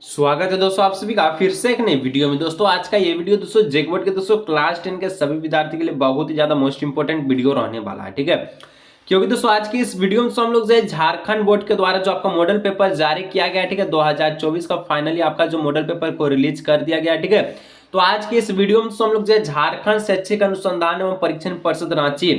स्वागत है दोस्तों आप सभी का फिर से एक नई वीडियो में। दोस्तों आज का ये वीडियो दोस्तों जेकबोर्ड के दोस्तों क्लास 10 के सभी विद्यार्थी के लिए बहुत ही ज्यादा मोस्ट इंपोर्टेंट वीडियो रहने वाला है, ठीक है। क्योंकि दोस्तों आज की इस वीडियो में हम लोग जो है झारखंड बोर्ड के द्वारा जो आपका मॉडल पेपर जारी किया गया है, ठीक है, 2024 का फाइनली आपका जो मॉडल पेपर को रिलीज कर दिया गया है, ठीक है। तो आज की इस वीडियो में हम लोग जो है झारखंड शैक्षिक अनुसंधान एवं परीक्षण परिषद रांची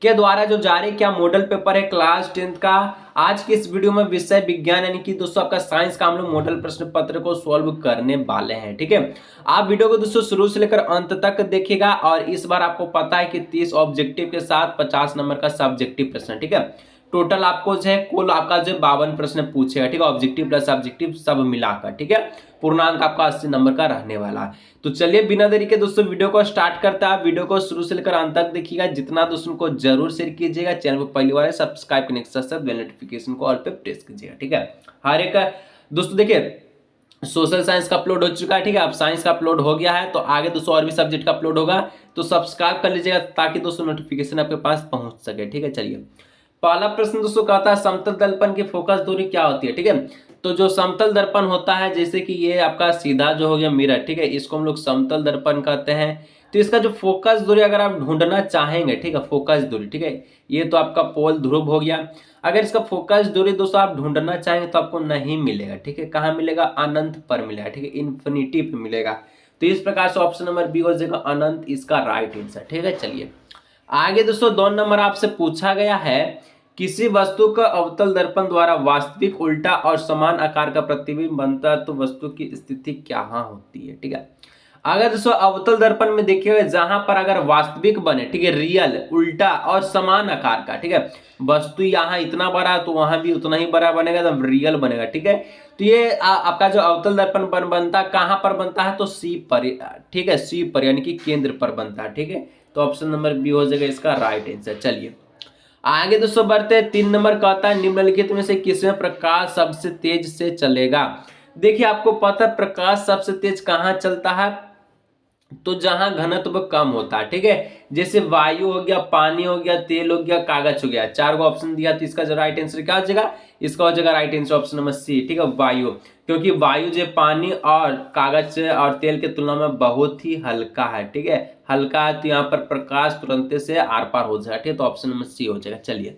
के द्वारा जो जारी किया मॉडल पेपर है क्लास 10 का, आज की इस वीडियो में विषय विज्ञान यानी कि दोस्तों आपका साइंस का हम लोग मॉडल प्रश्न पत्र को सॉल्व करने वाले हैं, ठीक है। आप वीडियो को दोस्तों शुरू से लेकर अंत तक देखिएगा और इस बार आपको पता है कि 30 ऑब्जेक्टिव के साथ 50 नंबर का सब्जेक्टिव प्रश्न, ठीक है। टोटल आपको जो है कुल आपका जो 52 प्रश्न पूछेगा, ठीक है, ऑब्जेक्टिव प्लस सब्जेक्टिव सब मिलाकर, ठीक है। पूर्णांक आपका 80 नंबर का रहने वाला है। तो चलिए बिना देरी के दोस्तों वीडियो को स्टार्ट करता है। वीडियो को शुरू से लेकर अंत तक देखिएगा, जितना दोस्तों को जरूर शेयर कीजिएगा। चैनल को पहली बार है सब्सक्राइब करने के साथ बेल नोटिफिकेशन को ऑल पे प्रेस कीजिएगा, ठीक है। हर एक दोस्तों देखिए सोशल साइंस का अपलोड हो चुका है, ठीक है। अब साइंस का अपलोड हो गया है तो आगे दोस्तों और भी सब्जेक्ट का अपलोड होगा, तो सब्सक्राइब कर लीजिएगा ताकि दोस्तों नोटिफिकेशन आपके पास पहुंच सके, ठीक है। चलिए पहला प्रश्न दोस्तों कहता है समतल दर्पण की फोकस दूरी क्या होती है, ठीक है। तो जो समतल दर्पण होता है, जैसे कि ये आपका सीधा जो हो गया मिरर, ठीक है, इसको हम लोग समतल दर्पण कहते हैं। तो इसका जो फोकस दूरी अगर आप ढूंढना चाहेंगे, ठीक है, फोकस दूरी, ठीक है, ये तो आपका पोल ध्रुव हो गया। अगर इसका फोकस दूरी दोस्तों आप ढूंढना चाहेंगे तो आपको नहीं मिलेगा, ठीक है। कहाँ मिलेगा? अनंत पर मिलेगा, ठीक है, इन्फिनिटी पे मिलेगा। तो इस प्रकार से ऑप्शन नंबर बी हो जाएगा अनंत, इसका राइट आंसर, ठीक है। चलिए आगे दोस्तों 2 नंबर आपसे पूछा गया है, किसी वस्तु का अवतल दर्पण द्वारा वास्तविक उल्टा और समान आकार का प्रतिबिंब बनता है तो वस्तु की स्थिति क्या होती है, ठीक है। अगर दोस्तों अवतल दर्पण में देखिए जहां पर अगर वास्तविक बने, ठीक है, रियल, उल्टा और समान आकार का, ठीक है, वस्तु यहाँ इतना बड़ा तो वहां भी उतना ही बड़ा बनेगा, तो रियल बनेगा, ठीक है। तो ये आपका जो अवतल दर्पण बनता है कहां पर बनता है? तो सी पर, ठीक है, सी पर यानी कि केंद्र पर बनता है, ठीक है। तो ऑप्शन नंबर बी हो जाएगा इसका राइट आंसर। चलिए आगे दोस्तों बढ़ते हैं। 3 नंबर कहता है निम्नलिखित में से किसमें प्रकाश सबसे तेज से चलेगा? देखिए आपको पता है प्रकाश सबसे तेज कहाँ चलता है? तो जहां घनत्व कम होता है, ठीक है, जैसे वायु हो गया, पानी हो गया, तेल हो गया, कागज हो गया। 4 को ऑप्शन दिया तो इसका जो राइट आंसर क्या हो जाएगा? इसका हो जाएगा right answer option number C, ठीक है, वायु। क्योंकि वायु जो पानी और कागज और तेल के तुलना में बहुत ही हल्का है, ठीक है, हल्का है, तो यहाँ पर प्रकाश तुरंत से आर पार हो जाएगा, ठीक है। तो ऑप्शन नंबर सी हो जाएगा। चलिए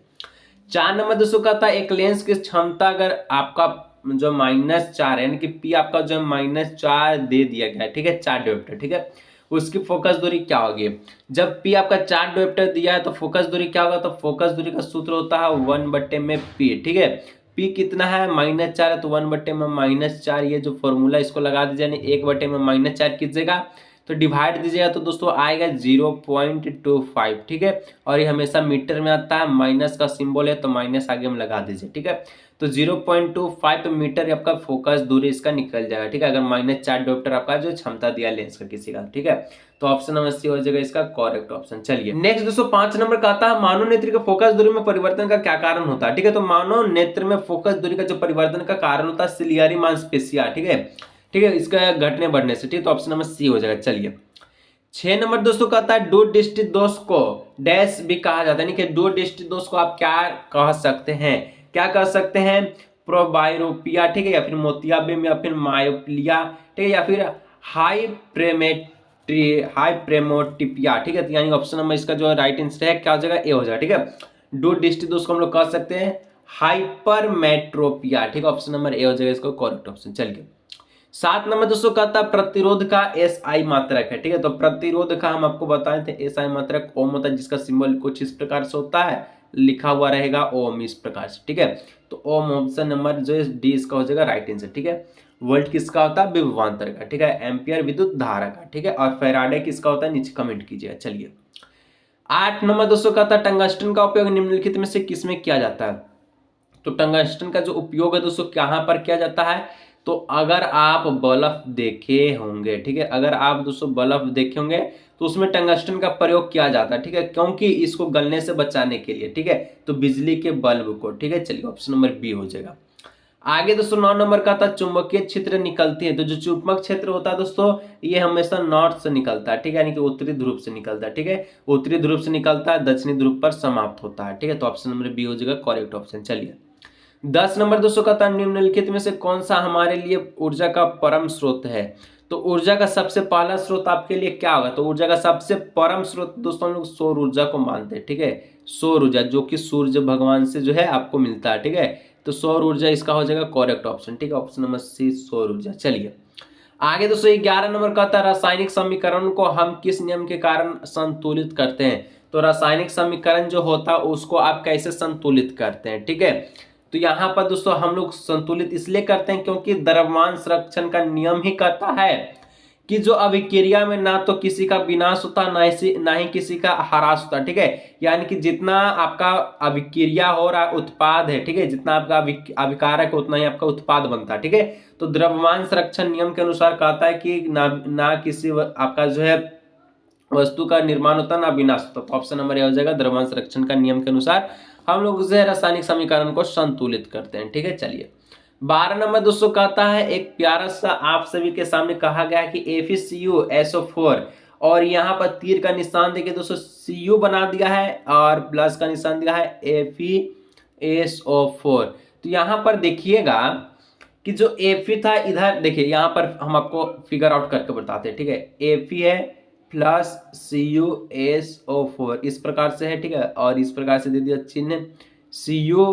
4 नंबर दोस्तों कहता है एक लेंस की क्षमता अगर आपका जो -4 है यानी कि पी आपका जो -4 दे दिया गया है, ठीक है, 4 डायोप्टर, ठीक है, उसकी फोकस दूरी क्या होगी? जब पी आपका 4 डायोप्टर दिया है तो फोकस दूरी क्या होगा? तो फोकस दूरी का सूत्र होता है 1/p, ठीक है। पी कितना है? -4 है, तो 1/-4 ये जो फॉर्मूला इसको लगा दीजिए, यानी 1/-4 कीजिएगा तो डिवाइड दीजिएगा तो दोस्तों आएगा 0.25, ठीक है। और ये हमेशा मीटर में आता है, माइनस का सिंबल है तो माइनस आगे में लगा दीजिए, ठीक है। तो 0.25 मीटर आपका फोकस दूरी इसका निकल जाएगा, ठीक है, अगर -4 डायोप्टर आपका जो क्षमता दिया लेंस का किसी का, ठीक है। तो ऑप्शन नंबर सी हो जाएगा इसका करेक्ट ऑप्शन। चलिए नेक्स्ट दोस्तों 5 नंबर का आता है मानव नेत्र के फोकस दूरी में परिवर्तन का क्या कारण होता है, ठीक है। तो मानव नेत्र में फोकस दूरी का जो परिवर्तन का कारण होता है सिलियरी मांसपेशिया, ठीक है, ठीक है, इसका घटने बढ़ने से, ठीक है। तो ऑप्शन नंबर सी हो जाएगा। चलिए 6 नंबर दोस्तों कहता है दो दृष्टि दोष को डैश भी कहा जाता है, यानी कि दो दृष्टि दोष को आप क्या कह सकते हैं? क्या कह सकते हैं? प्रोबायरोपिया, ठीक है, या फिर मोतियाबिंब, या फिर मायोप्लिया, ठीक है, या फिर हाइप्रेमोटिपिया, ठीक है। तो यानी ऑप्शन नंबर इसका जो राइट आंसर है क्या हो जाएगा? ए हो जाएगा, ठीक है। दो दृष्टि दोष को हम लोग कह सकते हैं हाइपरमेट्रोपिया, ठीक है, ऑप्शन नंबर ए हो जाएगा इसको करेक्ट ऑप्शन। चलिए 7 नंबर दोस्तों कहता है प्रतिरोध का एसआई मात्रक है, ठीक है। तो प्रतिरोध का हम आपको बताए थे एसआई मात्रक ओम होता है, जिसका सिंबल कुछ इस प्रकार से होता है, लिखा हुआ रहेगा ओम इस प्रकार से, ठीक है। तो ओम ऑप्शन नंबर जो है डी इसका हो जाएगा राइट आंसर, ठीक है। वोल्ट किसका होता है? विभवांतर का, ठीक है। एम्पियर विद्युत धारा का, ठीक है। और फैराडे किसका होता है? नीचे कमेंट कीजिएगा। चलिए 8 नंबर दोस्तों कहता है टंगस्टन का उपयोग निम्नलिखित में से किसमें किया जाता है? तो टंगस्टन का जो उपयोग है दोस्तों कहाँ पर किया जाता है? तो अगर आप बल्ब देखे होंगे, ठीक है, अगर आप दोस्तों बल्ब देखे होंगे तो उसमें टंगस्टन का प्रयोग किया जाता है, ठीक है, क्योंकि इसको गलने से बचाने के लिए, ठीक है। तो बिजली के बल्ब को, ठीक है। चलिए ऑप्शन नंबर बी हो जाएगा। आगे दोस्तों 9 नंबर का था चुंबकीय क्षेत्र निकलती है। तो जो चुंबक क्षेत्र होता है दोस्तों ये हमेशा नॉर्थ से निकलता है, ठीक है, यानी कि उत्तरी ध्रुव से निकलता है, ठीक है। उत्तरी ध्रुव से निकलता है, दक्षिणी ध्रुव पर समाप्त होता है, ठीक है। तो ऑप्शन नंबर बी हो जाएगा करेक्ट ऑप्शन। चलिए 10 नंबर दोस्तों कहता है निम्नलिखित में से कौन सा हमारे लिए ऊर्जा का परम स्रोत है। तो ऊर्जा का सबसे पहला स्रोत आपके लिए क्या होगा, तो ऊर्जा का सबसे परम स्रोत दोस्तों हम लोग सौर ऊर्जा को मानते हैं, ठीक है। सौर ऊर्जा जो कि सूर्य भगवान से जो है आपको मिलता है, ठीक है। तो सौर ऊर्जा इसका हो जाएगा करेक्ट ऑप्शन, ठीक है, ऑप्शन नंबर सी सौर ऊर्जा। चलिए आगे दोस्तों 11 नंबर कहता है रासायनिक समीकरण को हम किस नियम के कारण संतुलित करते हैं। तो रासायनिक समीकरण जो होता है उसको आप कैसे संतुलित करते हैं, ठीक है। तो यहाँ पर दोस्तों हम लोग संतुलित इसलिए करते हैं क्योंकि द्रव्यमान संरक्षण का नियम ही कहता है कि जो अभिक्रिया में ना तो किसी का विनाश होता ना ही किसी का ह्रास होता, ठीक है। यानी कि जितना आपका अभिक्रिया हो रहा उत्पाद है, ठीक है, जितना आपका अभिकारक है उतना ही आपका उत्पाद बनता है, ठीक है। तो द्रव्यमान संरक्षण नियम के अनुसार कहता है कि ना किसी आपका जो है वस्तु का निर्माण होता ना विनाश होता। तो ऑप्शन नंबर ए हो जाएगा द्रव्यमान संरक्षण का नियम के अनुसार हम लोग जो है रासायनिक समीकरण को संतुलित करते हैं, ठीक है। चलिए 12 नंबर दोस्तों कहता है एक प्यारा सा आप सभी के सामने कहा गया है कि FeCuSO4 और यहाँ पर तीर का निशान देखिए दोस्तों Cu बना दिया है और प्लस का निशान दिया है FeSO4। तो यहाँ पर देखिएगा कि जो Fe था इधर देखिए, यहाँ पर हम आपको फिगर आउट करके बताते हैं, ठीक है। Fe है प्लस CuSO4 इस प्रकार से है, ठीक है, और इस प्रकार से दे दिया चिन्ह Cu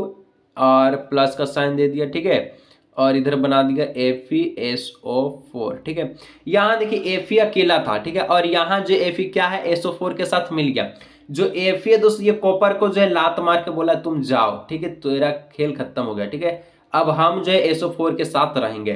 और प्लस का साइन दे दिया, ठीक है, और इधर बना दिया FeSO4, ठीक है। यहाँ देखिए Fe अकेला था, ठीक है, और यहाँ जो Fe क्या है SO4 के साथ मिल गया। जो Fe है दोस्तों ये कॉपर को जो है लात मार के बोला तुम जाओ, ठीक है, तेरा खेल खत्म हो गया, ठीक है। अब हम जो है SO4 के साथ रहेंगे।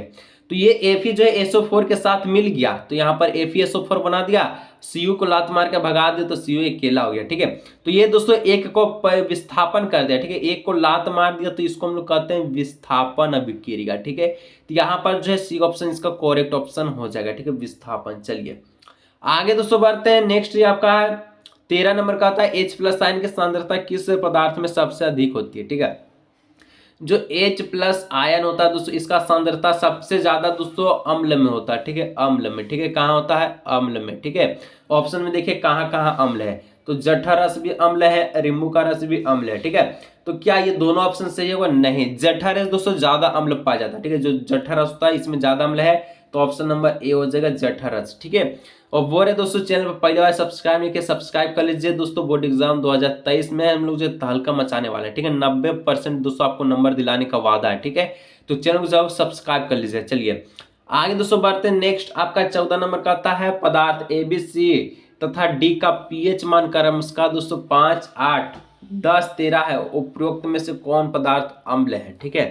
तो ये Fe जो है SO4 के साथ मिल गया तो यहाँ पर FeSO4 बना दिया, Cu को लात मार के भगा दे तो Cu अकेला हो गया, ठीक है। तो ये दोस्तों एक को विस्थापन कर दिया, ठीक है, एक को लात मार दिया तो इसको हम लोग कहते हैं विस्थापन अभिक्रिया, ठीक है। तो यहाँ पर जो है सी ऑप्शन इसका करेक्ट ऑप्शन हो जाएगा, ठीक है, विस्थापन। चलिए आगे दोस्तों बढ़ते हैं। नेक्स्ट ये आपका 13 नंबर का आता है H+ आयन की सांद्रता किस पदार्थ में सबसे अधिक होती है, ठीक है। जो H+ आयन होता है दोस्तों इसका सांद्रता सबसे ज्यादा दोस्तों अम्ल में होता है, ठीक है, अम्ल में, ठीक है। कहाँ होता है, अम्ल में, ठीक है। ऑप्शन में देखिए कहाँ कहाँ अम्ल है, तो जठर रस भी अम्ल है, रींबू का रस भी अम्ल है, ठीक है। तो क्या ये दोनों ऑप्शन सही होगा, नहीं, जठर रस दोस्तों ज्यादा अम्ल पाया जाता है, ठीक है। जो जठर रस होता है इसमें ज्यादा अम्ल है, तो ऑप्शन नंबर ए हो जाएगा जठर रस, ठीक है। और वो है दोस्तों चैनल पर पहली बार सब्सक्राइब नहीं किया सब्सक्राइब कर लीजिए दोस्तों। बोर्ड एग्जाम 2023 में हम लोग जो तहलका मचाने वाले हैं, ठीक है, 90% दोस्तों आपको नंबर दिलाने का वादा है, ठीक है। तो चैनल को जरूर सब्सक्राइब कर लीजिए। चलिए आगे दोस्तों बढ़ते हैं। नेक्स्ट आपका 14 नंबर का आता है पदार्थ ABC तथा D का pH मान क्रमशः दोस्तों 5, 8, 10, 13 है, उपरोक्त में से कौन पदार्थ अम्ल है, ठीक है।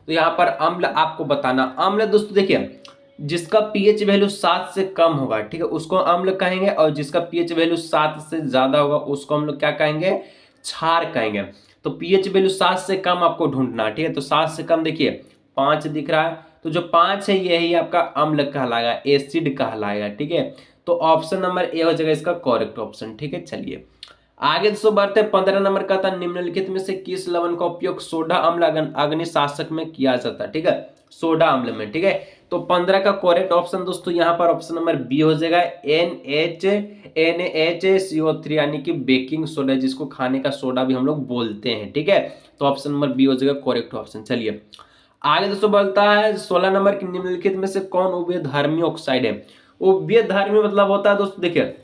तो यहाँ पर अम्ल आपको बताना, अम्ल दोस्तों देखिए जिसका pH वैल्यू 7 से कम होगा, ठीक है, उसको अम्ल कहेंगे, और जिसका pH वैल्यू 7 से ज्यादा होगा उसको हम लोग क्या कहेंगे, क्षार कहेंगे। तो pH वैल्यू 7 से कम आपको ढूंढना, ठीक है। तो 7 से कम देखिए 5 दिख रहा है, तो जो 5 है यही आपका अम्ल कहलाएगा, एसिड कहलाएगा, ठीक है। तो ऑप्शन नंबर ए हो जाएगा इसका करेक्ट ऑप्शन, ठीक है। चलिए आगे दोस्तों बढ़ते हैं। 15 नंबर का था निम्नलिखित में से किस लवण का उपयोग सोडा अम्ल अग्निशासक में किया जाता है, ठीक है, सोडा अम्ल में, ठीक है। तो 15 का करेक्ट ऑप्शन दोस्तों यहाँ पर ऑप्शन नंबर बी हो जाएगा NaHCO3 यानी कि बेकिंग सोडा, जिसको खाने का सोडा भी हम लोग बोलते हैं, ठीक है। तो ऑप्शन नंबर बी हो जाएगा करेक्ट ऑप्शन। चलिए आगे दोस्तों बढ़ता है 16 नंबर की निम्नलिखित में से कौन उभयधर्मी ऑक्साइड है। उभयधर्मी मतलब होता है दोस्तों देखिए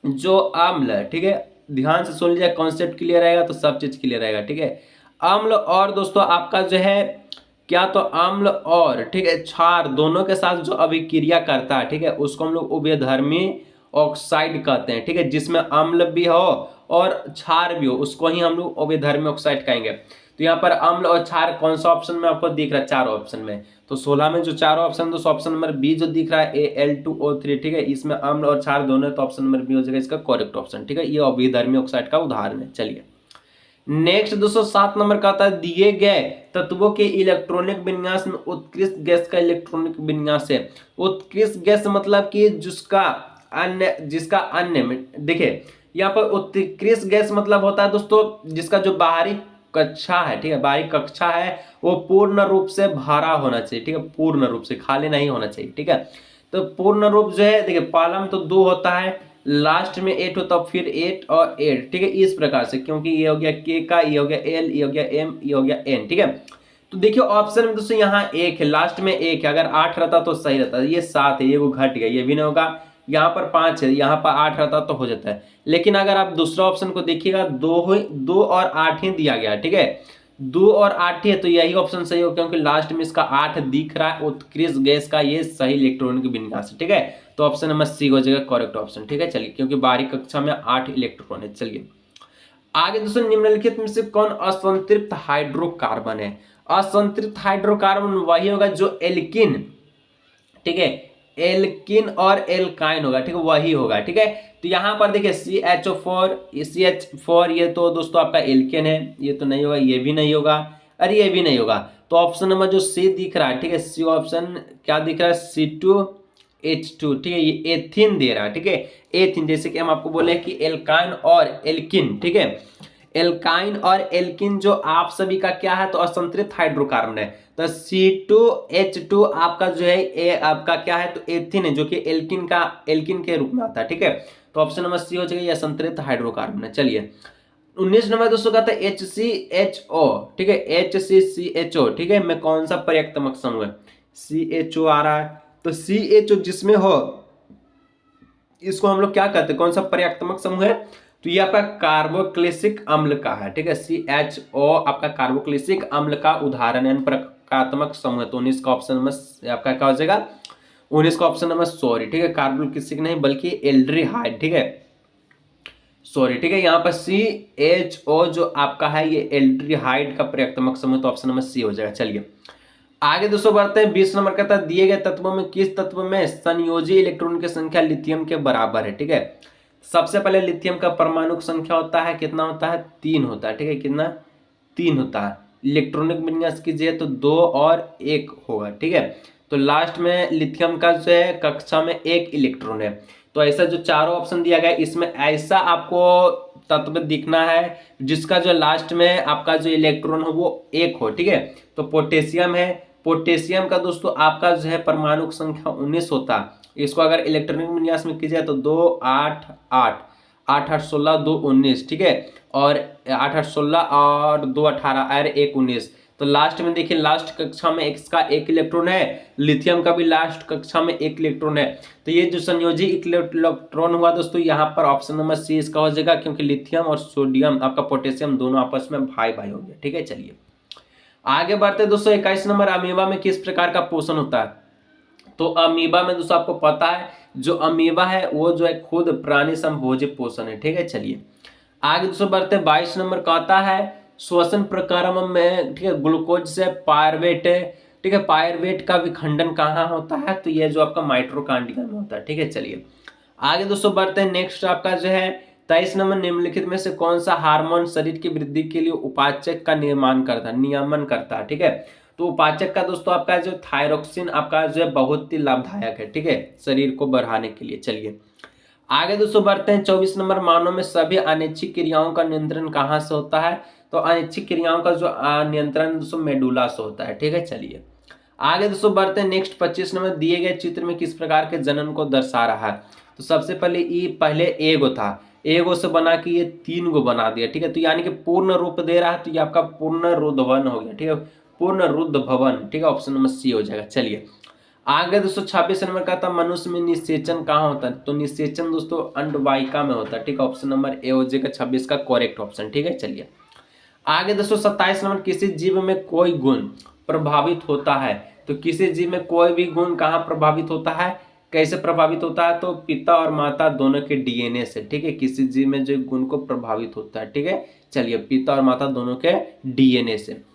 जो अम्ल, ठीक है, ध्यान से सुन लीजिए, कॉन्सेप्ट क्लियर रहेगा तो सब चीज क्लियर रहेगा, ठीक है। अम्ल और दोस्तों आपका जो है क्या, तो अम्ल और, ठीक है, क्षार दोनों के साथ जो अभिक्रिया करता है, ठीक है, उसको हम लोग उभयधर्मी ऑक्साइड कहते हैं, ठीक है। जिसमें अम्ल भी हो और क्षार भी हो उसको ही हम लोग उभयधर्मी ऑक्साइड कहेंगे। तो यहाँ पर अम्ल और क्षार कौन सा ऑप्शन में आपको दिख रहा है, 4 ऑप्शन में। तो 16 में जो 4 ऑप्शन, तो ऑप्शन नंबर बी जो दिख रहा है Al2O3, ठीक है, इसमें अम्ल और क्षार दोनों, तो ऑप्शन नंबर बी हो जाएगा इसका करेक्ट ऑप्शन, ठीक है। ये उभयधर्मी ऑक्साइड का उदाहरण है। चलिए नेक्स्ट दोस्तों 7 नंबर का आता है दिए गए तत्वों के इलेक्ट्रॉनिक विन्यास में उत्कृष्ट गैस का इलेक्ट्रॉनिक विन्यास है। उत्कृष्ट गैस मतलब कि जिसका अन्य में देखिए यहाँ पर उत्कृष्ट गैस मतलब होता है दोस्तों जिसका जो बाहरी कक्षा है, ठीक है, बाहरी कक्षा है वो पूर्ण रूप से भरा होना चाहिए, ठीक है, पूर्ण रूप से खाली नहीं होना चाहिए, ठीक है। तो पूर्ण रूप जो है देखिए पहला में तो 2 होता है, लास्ट में 8 होता है, फिर 8 और 8, ठीक है, इस प्रकार से, क्योंकि ये हो गया K का, ये हो गया L, ये हो गया M, ये हो गया N, ठीक है। तो देखिए ऑप्शन में दोस्तों यहाँ एक है, लास्ट में एक है, अगर 8 रहता तो सही रहता, ये 7 है, ये वो घट गया, ये भी नहीं होगा। यहाँ पर 5 है, यहाँ पर 8 रहता तो हो जाता है। लेकिन अगर आप दूसरा ऑप्शन को देखिएगा, 2 और 8 ही दिया गया, ठीक है, 2 और 8 ही है, तो यही ऑप्शन सही हो, क्योंकि लास्ट में इसका 8 दिख रहा है, उत्कृष्ट गैस का ये सही इलेक्ट्रॉनिक विन्यास है, ठीक है। तो ऑप्शन नंबर सी हो जाएगा करेक्ट ऑप्शन, ठीक है। चलिए, क्योंकि बाहरी कक्षा में 8 इलेक्ट्रॉन है। चलिए आगे दोस्तों, निम्नलिखित में से कौन असंतृप्त हाइड्रोकार्बन है? असंतृप्त हाइड्रोकार्बन वही होगा जो एल्किन, ठीक है, एल्किन और एल्काइन होगा, ठीक है, वही होगा, ठीक है। तो यहां पर देखिए CH4 ये तो दोस्तों आपका एल्केन है, ये तो नहीं होगा, ये भी नहीं होगा, अरे ये भी नहीं होगा। तो ऑप्शन नंबर जो सी दिख रहा है, ठीक है, सी ऑप्शन क्या दिख रहा है, C2H2, ठीक है, ये एथिन दे रहा है, ठीक है, एथिन, जैसे कि हम आपको बोले कि एल्काइन और एल्किन, ठीक है, एल्काइन और एल्किन जो आप सभी का क्या है, तो असंतृप्त हाइड्रोकार्बन है। तो C2H2 आपका जो है ए आपका क्या है, तो एथिन है, जो कि एल्किन के रूप में आता है, ठीक है। तो ऑप्शन नंबर सी हो जाएगा, ये असंतृप्त हाइड्रोकार्बन है। चलिए 19 नंबर दोस्तों का था HCHO, ठीक है, HCCHO, ठीक है, में कौन सा पर्यायक्तमक समूह है? CHO आ रहा है, तो CHO जिसमें हो इसको हम लोग क्या कहते हैं, कौन सा पर्यायक्तमक समूह है? तो ये आपका कार्बोक्सिलिक अम्ल का है, ठीक है, CHO आपका कार्बोक्सिलिक अम्ल का उदाहरण है, प्रकारात्मक समूह है। तो 19 का ऑप्शन नंबर आपका क्या हो जाएगा, 19 का ऑप्शन नंबर सॉरी, ठीक है, कार्बोक्सिलिक नहीं बल्कि एल्डिहाइड, ठीक है, सॉरी, ठीक है, यहाँ पर CHO जो आपका है ये एल्डिहाइड का पर्यायक्तमक समूह, तो ऑप्शन नंबर सी हो जाएगा। चलिए आगे दोस्तों बढ़ते हैं, 20 नंबर का था, दिए गए तत्वों में किस तत्व में संयोजी इलेक्ट्रॉन की संख्या लिथियम के बराबर है? ठीक है, सबसे पहले लिथियम का परमाणु संख्या होता है, कितना होता है, 3 होता है, ठीक है, कितना, 3 होता है। इलेक्ट्रॉनिक विन्यास कीजिए तो 2 और 1 होगा, ठीक है। तो लास्ट में लिथियम का जो है कक्षा में 1 इलेक्ट्रॉन है। तो ऐसा जो चारों ऑप्शन दिया गया इसमें ऐसा आपको तत्व दिखना है जिसका जो लास्ट में आपका जो इलेक्ट्रॉन हो वो 1 हो, ठीक है। तो पोटेशियम है, पोटेशियम का दोस्तों आपका जो है परमाणु संख्या 19 होता है। इसको अगर इलेक्ट्रॉनिक विन्यास में कीजिए तो 2 8 8 8 8 16 2 19, ठीक है, और 8 8 16 और 2 18 और 1 19। तो लास्ट में देखिए, लास्ट कक्षा में इसका 1 इलेक्ट्रॉन है, लिथियम का भी लास्ट कक्षा में 1 इलेक्ट्रॉन है। तो ये जो संयोजी इलेक्ट्रॉन हुआ दोस्तों, यहाँ पर ऑप्शन नंबर सी इसका हो जाएगा, क्योंकि लिथियम और सोडियम आपका पोटेशियम दोनों आपस में भाई भाई हो गया, ठीक है। चलिए आगे बढ़ते दोस्तों, 21 नंबर, अमीबा में किस प्रकार का पोषण होता है? तो अमीबा में दोस्तों आपको पता है जो अमीबा है वो जो है खुद प्राणी संभोज्य पोषण है, ठीक है। चलिए आगे दोस्तों बढ़ते, 22 नंबर कहता है श्वसन प्रक्रिया में, ठीक है, ग्लूकोज से पायरवेट, ठीक है, पायरवेट का विखंडन कहाँ होता है? तो ये जो आपका माइटोकॉन्ड्रिया में होता है, ठीक है। चलिए आगे दोस्तों बढ़ते हैं, नेक्स्ट आपका जो है 23 नंबर, निम्नलिखित में से कौन सा हार्मोन शरीर की वृद्धि के लिए उपाचक का निर्माण करता है, नियमन करता है, ठीक है। तो उपाचक का दोस्तों आपका जो थायरोक्सिन आपका जो है बहुत ही लाभदायक है, ठीक है, शरीर को बढ़ाने के लिए। चलिए आगे दोस्तों बढ़ते हैं, 24 नंबर, मानव में सभी अनैच्छिक क्रियाओं का नियंत्रण कहाँ से होता है? तो अनैच्छिक क्रियाओं का जो नियंत्रण दोस्तों मेडुला से होता है, ठीक है। चलिए आगे दोस्तों बढ़ते हैं, नेक्स्ट 25 नंबर, दिए गए चित्र में किस प्रकार के जनन को दर्शा रहा है? तो सबसे पहले ये पहले एगो था, एगो से बना के ये 3 गो बना दिया, ठीक है। तो यानी कि पूर्ण रूप दे रहा है, तो ये आपका पूर्ण रुद्धवन हो गया, ठीक है, पूर्ण रुद्ध भवन, ठीक है, ऑप्शन नंबर सी हो जाएगा। चलिए आगे दोस्तों 26 नंबर का था, मनुष्य में निषेचन कहाँ होता है? तो निषेचन दोस्तों अंडवाहिका में होता है, ठीक है, ऑप्शन नंबर ए हो जाएगा 26 का करेक्ट ऑप्शन, ठीक है। चलिए आगे दोस्तों 27 नंबर, किसी जीव में कोई गुण प्रभावित होता है? तो किसी जीव में कोई भी गुण कहाँ प्रभावित होता है, कैसे प्रभावित होता है? तो पिता और माता दोनों के डीएनए से, ठीक है, किसी जीव में जो गुण को प्रभावित होता है, ठीक है। चलिए पिता और माता दोनों के डीएनए से।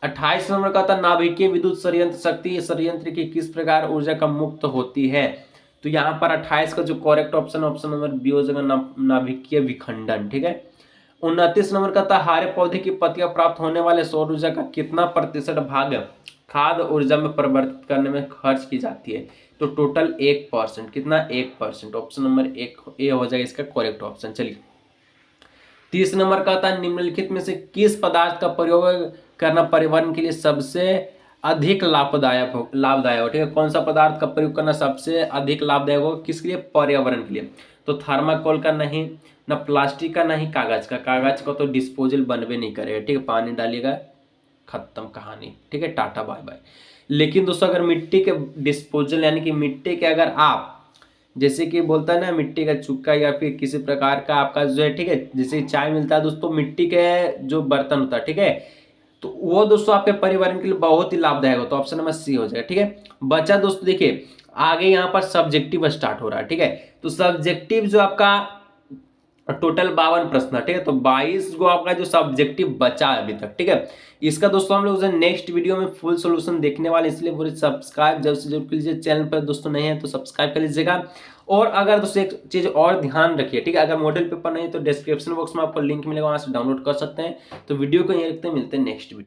28 नंबर का था, नाभिकीय विद्युत संयंत्र शक्ति संयंत्र की किस प्रकार ऊर्जा का मुक्त होती है? तो यहाँ पर 28 का जो correct option option number B हो जाएगा, नाभिकीय विखंडन, ठीक है। 29 नंबर का था, हरे पौधे की पत्तियां प्राप्त होने वाले सौर ऊर्जा का कितना प्रतिशत भाग खाद्य ऊर्जा में परिवर्तित करने में खर्च की जाती है? तो टोटल 1%, कितना, 1%, ऑप्शन नंबर 1 ए हो जाएगा इसका करेक्ट ऑप्शन। चलिए 30 नंबर का था, निम्नलिखित में से किस पदार्थ का प्रयोग करना पर्यावरण के लिए सबसे अधिक लाभदायक हो, ठीक है। कौन सा पदार्थ का प्रयोग करना सबसे अधिक लाभदायक हो, किसके लिए? पर्यावरण के लिए। तो थर्माकोल का नहीं, न प्लास्टिक का, नहीं कागज का। कागज का तो डिस्पोजल बनवे नहीं करेगा, ठीक है, पानी डालिएगा खत्म कहानी, ठीक है, टाटा बाय बाय। लेकिन दोस्तों अगर मिट्टी के डिस्पोजल यानी कि मिट्टी के अगर आप जैसे कि बोलता है ना मिट्टी का चुक्का या फिर किसी प्रकार का आपका जो है, ठीक है, जैसे चाय मिलता है दोस्तों मिट्टी के जो बर्तन होता है, ठीक है, तो वो दोस्तों आपके पर्यावरण के लिए बहुत ही लाभदायक होता है। ऑप्शन नंबर सी हो जाएगा, ठीक है। बचा दोस्तों देखिए आगे यहाँ पर सब्जेक्टिव स्टार्ट हो रहा है, ठीक है, तो सब्जेक्टिव जो आपका टोटल 52 प्रश्न, ठीक है, तो 22 को आपका जो सब्जेक्टिव बचा है अभी तक, ठीक है। इसका दोस्तों हम लोग नेक्स्ट वीडियो में फुल सोल्यूशन देखने वाले, इसलिए पूरे सब्सक्राइब जल्द से जल्द कीजिए। चैनल पर दोस्तों नहीं है तो सब्सक्राइब कर लीजिएगा। और अगर दोस्तों एक चीज और ध्यान रखिए, ठीक है, अगर मॉडल पेपर नहीं तो डिस्क्रिप्शन बॉक्स में आपको लिंक मिलेगा, वहां से डाउनलोड कर सकते हैं। तो वीडियो को यहीं रखते हैं, मिलते हैं नेक्स्ट वीडियो।